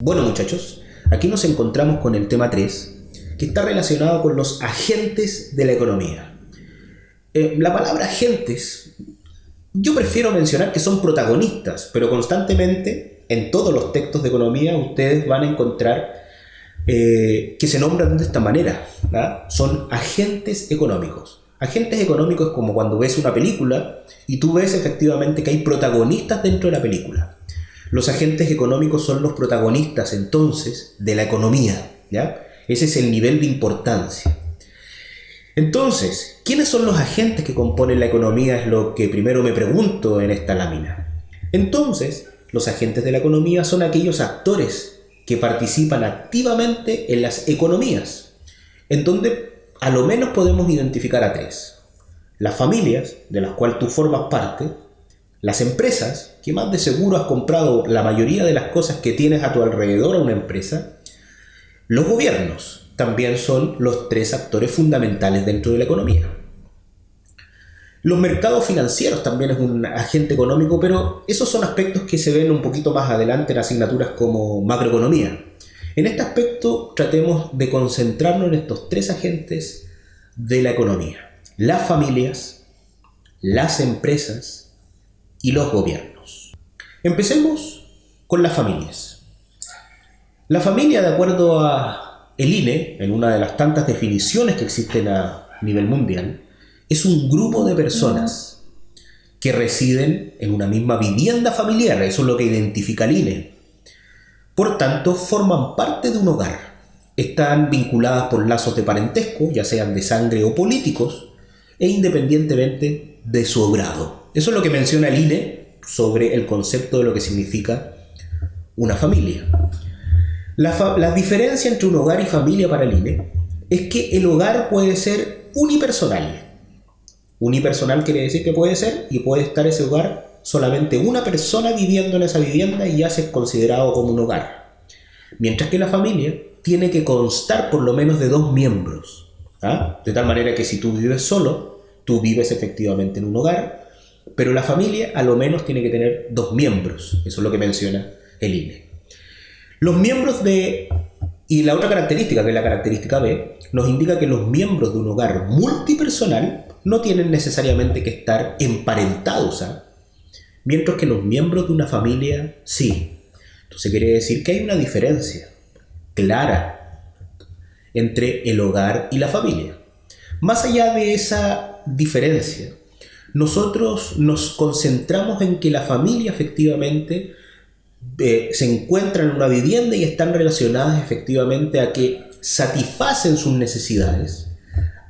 Bueno, muchachos, aquí nos encontramos con el tema 3, que está relacionado con los agentes de la economía. La palabra agentes, yo prefiero mencionar que son protagonistas, pero constantemente en todos los textos de economía ustedes van a encontrar que se nombran de esta manera, ¿verdad? Son agentes económicos. Agentes económicos es como cuando ves una película y tú ves efectivamente que hay protagonistas dentro de la película. Los agentes económicos son los protagonistas entonces de la economía, ¿ya? Ese es el nivel de importancia. Entonces, ¿quiénes son los agentes que componen la economía? Es lo que primero me pregunto en esta lámina. Entonces, los agentes de la economía son aquellos actores que participan activamente en las economías, en donde a lo menos podemos identificar a 3. Las familias, de las cuales tú formas parte, las empresas, que más de seguro has comprado la mayoría de las cosas que tienes a tu alrededor a una empresa, los gobiernos también son los 3 actores fundamentales dentro de la economía. Los mercados financieros también es un agente económico, pero esos son aspectos que se ven un poquito más adelante en asignaturas como macroeconomía. En este aspecto tratemos de concentrarnos en estos 3 agentes de la economía: las familias, las empresas y los gobiernos. Empecemos con las familias. La familia, de acuerdo a el INE, en una de las tantas definiciones que existen a nivel mundial, es un grupo de personas que residen en una misma vivienda familiar. Eso es lo que identifica el INE. Por tanto, forman parte de un hogar. Están vinculadas por lazos de parentesco, ya sean de sangre o políticos, e independientemente de su grado. Eso es lo que menciona el INE sobre el concepto de lo que significa una familia. La diferencia entre un hogar y familia para el INE es que el hogar puede ser unipersonal. Unipersonal quiere decir que puede ser y puede estar ese hogar solamente una persona viviendo en esa vivienda y ya es considerado como un hogar. Mientras que la familia tiene que constar por lo menos de 2 miembros. De tal manera que si tú vives solo, tú vives efectivamente en un hogar, pero la familia a lo menos tiene que tener 2 miembros. Eso es lo que menciona el INE. Los miembros y la otra característica, que es la característica B, nos indica que los miembros de un hogar multipersonal no tienen necesariamente que estar emparentados, mientras que los miembros de una familia sí. Entonces quiere decir que hay una diferencia clara entre el hogar y la familia. Más allá de esa diferencia, nosotros nos concentramos en que la familia efectivamente se encuentran en una vivienda y están relacionadas efectivamente a que satisfacen sus necesidades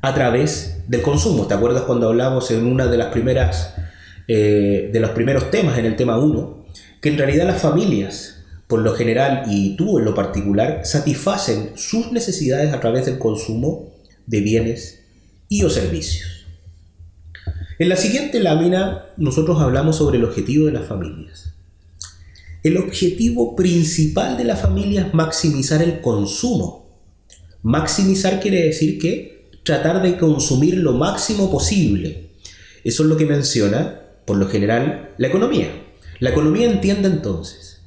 a través del consumo. ¿Te acuerdas cuando hablamos en una de las primeras de los primeros temas, en el tema 1, que en realidad las familias, por lo general y tú en lo particular, satisfacen sus necesidades a través del consumo de bienes y o servicios? En la siguiente lámina nosotros hablamos sobre el objetivo de las familias. El objetivo principal de la familia es maximizar el consumo. Maximizar quiere decir que tratar de consumir lo máximo posible. Eso es lo que menciona, por lo general, la economía. La economía entiende entonces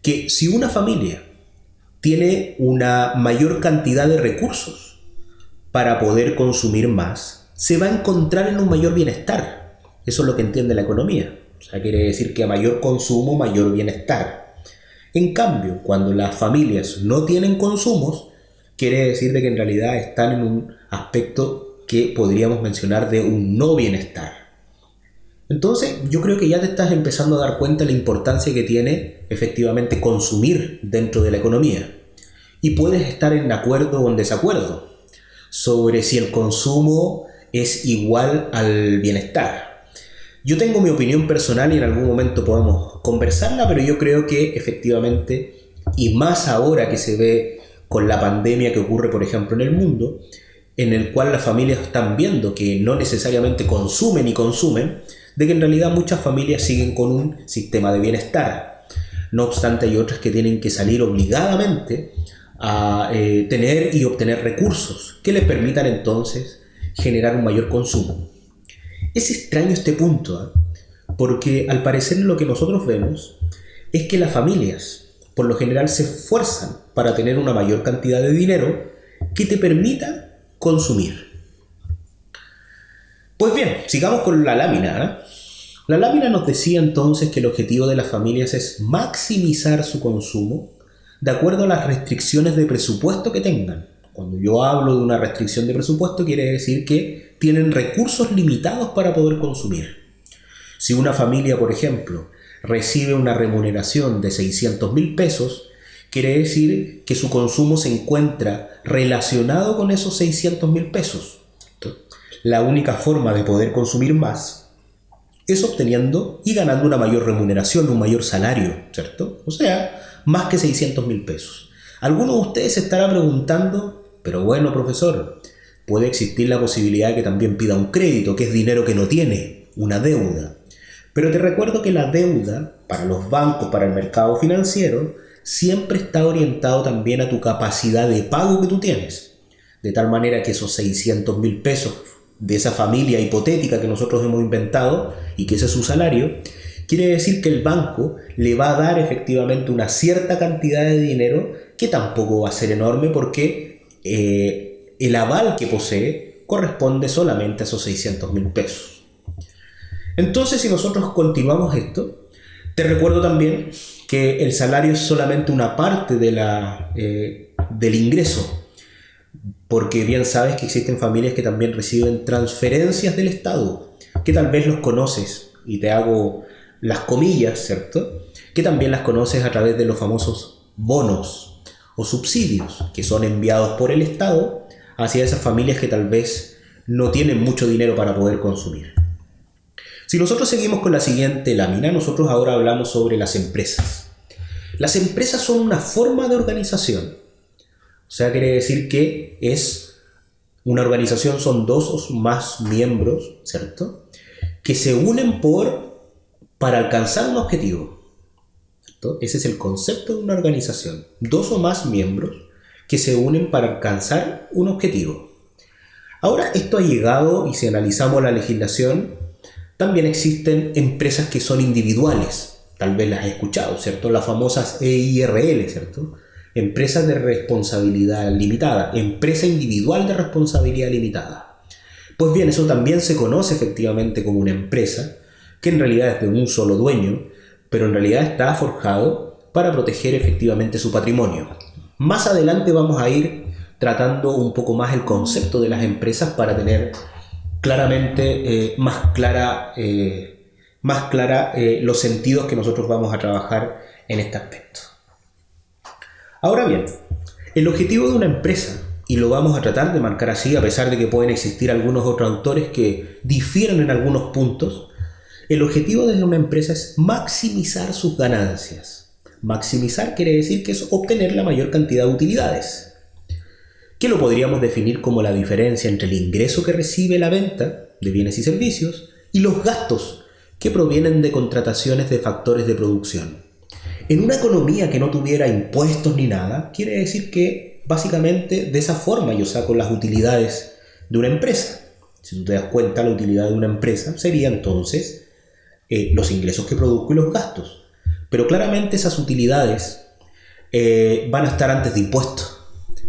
que si una familia tiene una mayor cantidad de recursos para poder consumir más, se va a encontrar en un mayor bienestar. Eso es lo que entiende la economía. O sea, quiere decir que a mayor consumo, mayor bienestar. En cambio, cuando las familias no tienen consumos, quiere decir de que en realidad están en un aspecto que podríamos mencionar de un no bienestar. Entonces, yo creo que ya te estás empezando a dar cuenta de la importancia que tiene efectivamente consumir dentro de la economía. Y puedes estar en acuerdo o en desacuerdo sobre si el consumo es igual al bienestar. Yo tengo mi opinión personal y en algún momento podemos conversarla, pero yo creo que efectivamente, y más ahora que se ve con la pandemia que ocurre, por ejemplo, en el mundo, en el cual las familias están viendo que no necesariamente consumen y consumen, de que en realidad muchas familias siguen con un sistema de bienestar. No obstante, hay otras que tienen que salir obligadamente a tener y obtener recursos que les permitan entonces generar un mayor consumo. Es extraño este punto, porque al parecer lo que nosotros vemos es que las familias por lo general se esfuerzan para tener una mayor cantidad de dinero que te permita consumir. Pues bien, sigamos con la lámina. La lámina nos decía entonces que el objetivo de las familias es maximizar su consumo de acuerdo a las restricciones de presupuesto que tengan. Cuando yo hablo de una restricción de presupuesto, quiere decir que tienen recursos limitados para poder consumir. Si una familia, por ejemplo, recibe una remuneración de 600.000 pesos, quiere decir que su consumo se encuentra relacionado con esos 600.000 pesos. La única forma de poder consumir más es obteniendo y ganando una mayor remuneración, un mayor salario, ¿cierto? O sea, más que 600.000 pesos. Algunos de ustedes se estarán preguntando, pero bueno, profesor, puede existir la posibilidad de que también pida un crédito, que es dinero que no tiene, una deuda. Pero te recuerdo que la deuda, para los bancos, para el mercado financiero, siempre está orientado también a tu capacidad de pago que tú tienes. De tal manera que esos 600.000 pesos de esa familia hipotética que nosotros hemos inventado y que ese es su salario, quiere decir que el banco le va a dar efectivamente una cierta cantidad de dinero que tampoco va a ser enorme porque el aval que posee corresponde solamente a esos 600.000 pesos. Entonces, si nosotros continuamos esto, te recuerdo también que el salario es solamente una parte del ingreso, porque bien sabes que existen familias que también reciben transferencias del Estado, que tal vez los conoces, y te hago las comillas, ¿cierto? Que también las conoces a través de los famosos bonos o subsidios que son enviados por el Estado hacia esas familias que tal vez no tienen mucho dinero para poder consumir. Si nosotros seguimos con la siguiente lámina, nosotros ahora hablamos sobre las empresas. Las empresas son una forma de organización. O sea, quiere decir que es una organización, son dos o más miembros, ¿cierto? Que se unen para alcanzar un objetivo, ¿cierto? Ese es el concepto de una organización. Dos o más miembros que se unen para alcanzar un objetivo. Ahora, esto ha llegado, y si analizamos la legislación, también existen empresas que son individuales. Tal vez las has escuchado, ¿cierto? Las famosas EIRL, ¿cierto? Empresas de responsabilidad limitada, empresa individual de responsabilidad limitada. Pues bien, eso también se conoce efectivamente como una empresa, que en realidad es de un solo dueño, pero en realidad está forjado para proteger efectivamente su patrimonio. Más adelante vamos a ir tratando un poco más el concepto de las empresas para tener claramente más clara los sentidos que nosotros vamos a trabajar en este aspecto. Ahora bien, el objetivo de una empresa, y lo vamos a tratar de marcar así, a pesar de que pueden existir algunos otros autores que difieren en algunos puntos, el objetivo de una empresa es maximizar sus ganancias. Maximizar quiere decir que es obtener la mayor cantidad de utilidades, que lo podríamos definir como la diferencia entre el ingreso que recibe la venta de bienes y servicios y los gastos que provienen de contrataciones de factores de producción. En una economía que no tuviera impuestos ni nada, quiere decir que básicamente de esa forma yo saco las utilidades de una empresa. Si tú te das cuenta, la utilidad de una empresa sería entonces los ingresos que produzco y los gastos. Pero claramente esas utilidades van a estar antes de impuestos,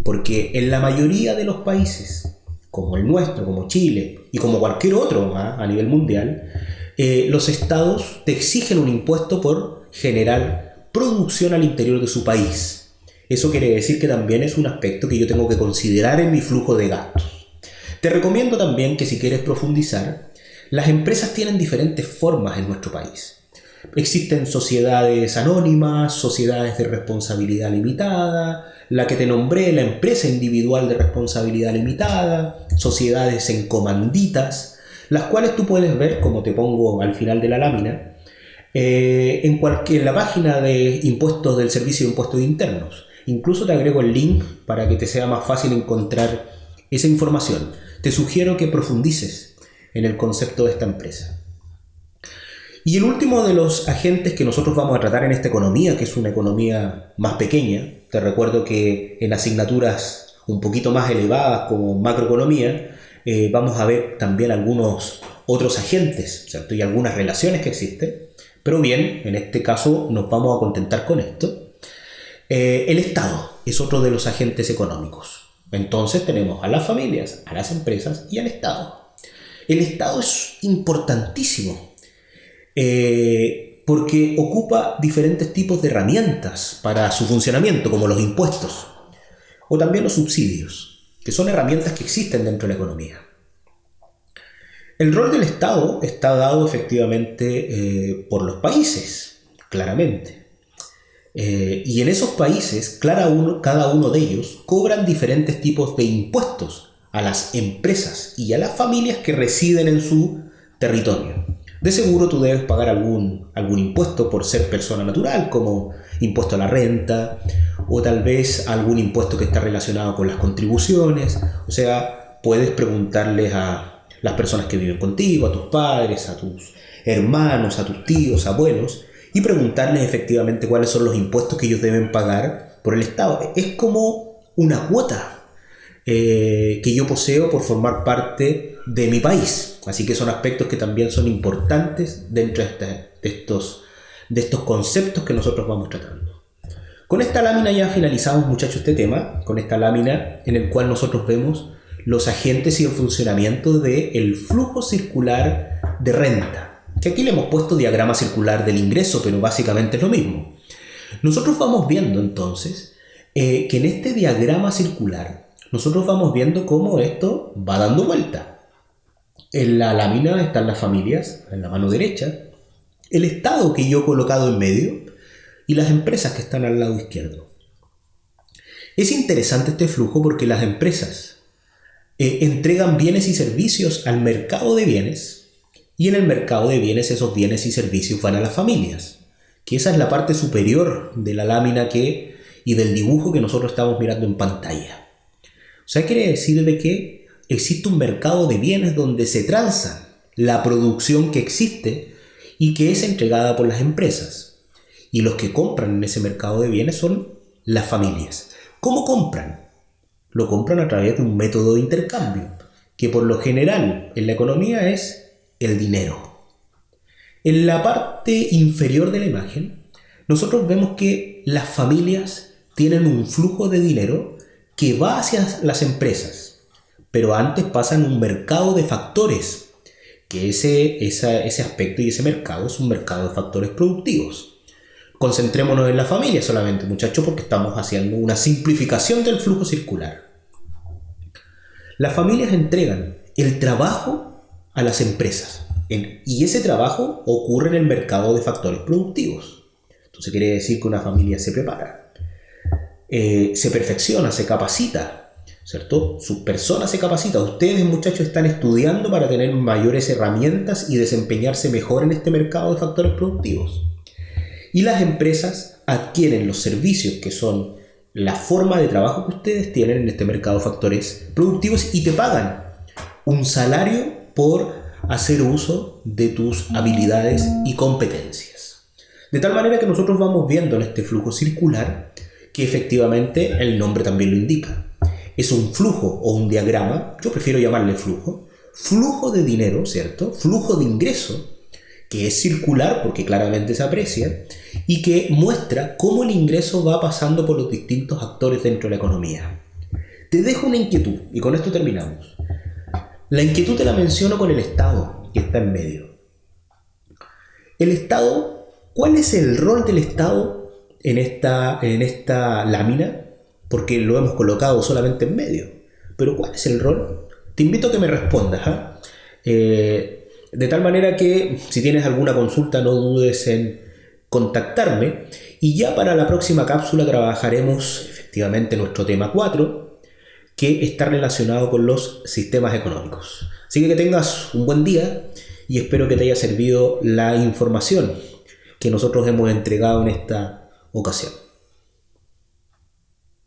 porque en la mayoría de los países, como el nuestro, como Chile y como cualquier otro a nivel mundial, los estados te exigen un impuesto por generar producción al interior de su país. Eso quiere decir que también es un aspecto que yo tengo que considerar en mi flujo de gastos. Te recomiendo también que si quieres profundizar, las empresas tienen diferentes formas en nuestro país. Existen sociedades anónimas, sociedades de responsabilidad limitada, la que te nombré, la empresa individual de responsabilidad limitada, sociedades en comanditas, las cuales tú puedes ver, como te pongo al final de la lámina, en la página de impuestos del Servicio de Impuestos Internos. Incluso te agrego el link para que te sea más fácil encontrar esa información. Te sugiero que profundices en el concepto de esta empresa. Y el último de los agentes que nosotros vamos a tratar en esta economía, que es una economía más pequeña, te recuerdo que en asignaturas un poquito más elevadas como macroeconomía, vamos a ver también algunos otros agentes, ¿cierto? Y algunas relaciones que existen. Pero bien, en este caso nos vamos a contentar con esto. El Estado es otro de los agentes económicos. Entonces tenemos a las familias, a las empresas y al Estado. El Estado es importantísimo porque ocupa diferentes tipos de herramientas para su funcionamiento, como los impuestos o también los subsidios, que son herramientas que existen dentro de la economía. El rol del Estado está dado efectivamente por los países, claramente. Y en esos países, cada uno de ellos cobran diferentes tipos de impuestos a las empresas y a las familias que residen en su territorio. De seguro tú debes pagar algún impuesto por ser persona natural, como impuesto a la renta, o tal vez algún impuesto que está relacionado con las contribuciones. O sea, puedes preguntarles a las personas que viven contigo, a tus padres, a tus hermanos, a tus tíos, abuelos, y preguntarles efectivamente cuáles son los impuestos que ellos deben pagar por el Estado. Es como una cuota que yo poseo por formar parte de mi país. Así que son aspectos que también son importantes dentro de estos conceptos que nosotros vamos tratando. Con esta lámina ya finalizamos, muchachos, este tema, con esta lámina en el cual nosotros vemos los agentes y el funcionamiento del flujo circular de renta, que aquí le hemos puesto diagrama circular del ingreso, pero básicamente es lo mismo. Nosotros vamos viendo entonces que en este diagrama circular nosotros vamos viendo cómo esto va dando vuelta. En la lámina están las familias, en la mano derecha, el Estado que yo he colocado en medio y las empresas que están al lado izquierdo. Es interesante este flujo porque las empresas entregan bienes y servicios al mercado de bienes, y en el mercado de bienes esos bienes y servicios van a las familias, que esa es la parte superior de la lámina y del dibujo que nosotros estamos mirando en pantalla. O sea, quiere decir de que existe un mercado de bienes donde se transa la producción que existe y que es entregada por las empresas, y los que compran en ese mercado de bienes son las familias. ¿Cómo compran? Lo compran a través de un método de intercambio, que por lo general en la economía es el dinero. En la parte inferior de la imagen, nosotros vemos que las familias tienen un flujo de dinero que va hacia las empresas, pero antes pasa en un mercado de factores, que ese aspecto y ese mercado es un mercado de factores productivos. Concentrémonos en la familia solamente, muchachos, porque estamos haciendo una simplificación del flujo circular. Las familias entregan el trabajo a las empresas y ese trabajo ocurre en el mercado de factores productivos. Entonces quiere decir que una familia se prepara, se perfecciona, se capacita, ¿cierto? Sus personas se capacitan. Ustedes, muchachos, están estudiando para tener mayores herramientas y desempeñarse mejor en este mercado de factores productivos. Y las empresas adquieren los servicios que son la forma de trabajo que ustedes tienen en este mercado de factores productivos y te pagan un salario por hacer uso de tus habilidades y competencias. De tal manera que nosotros vamos viendo en este flujo circular que efectivamente el nombre también lo indica. Es un flujo o un diagrama, yo prefiero llamarle flujo de dinero, ¿cierto? Flujo de ingreso, que es circular porque claramente se aprecia y que muestra cómo el ingreso va pasando por los distintos actores dentro de la economía. Te dejo una inquietud y con esto terminamos. La inquietud te la menciono con el Estado, que está en medio. El Estado, ¿cuál es el rol del Estado en esta lámina? Porque lo hemos colocado solamente en medio. Pero ¿cuál es el rol? Te invito a que me respondas, de tal manera que si tienes alguna consulta no dudes en contactarme, y ya para la próxima cápsula trabajaremos efectivamente nuestro tema 4, que está relacionado con los sistemas económicos. Así que tengas un buen día y espero que te haya servido la información que nosotros hemos entregado en esta ocasión.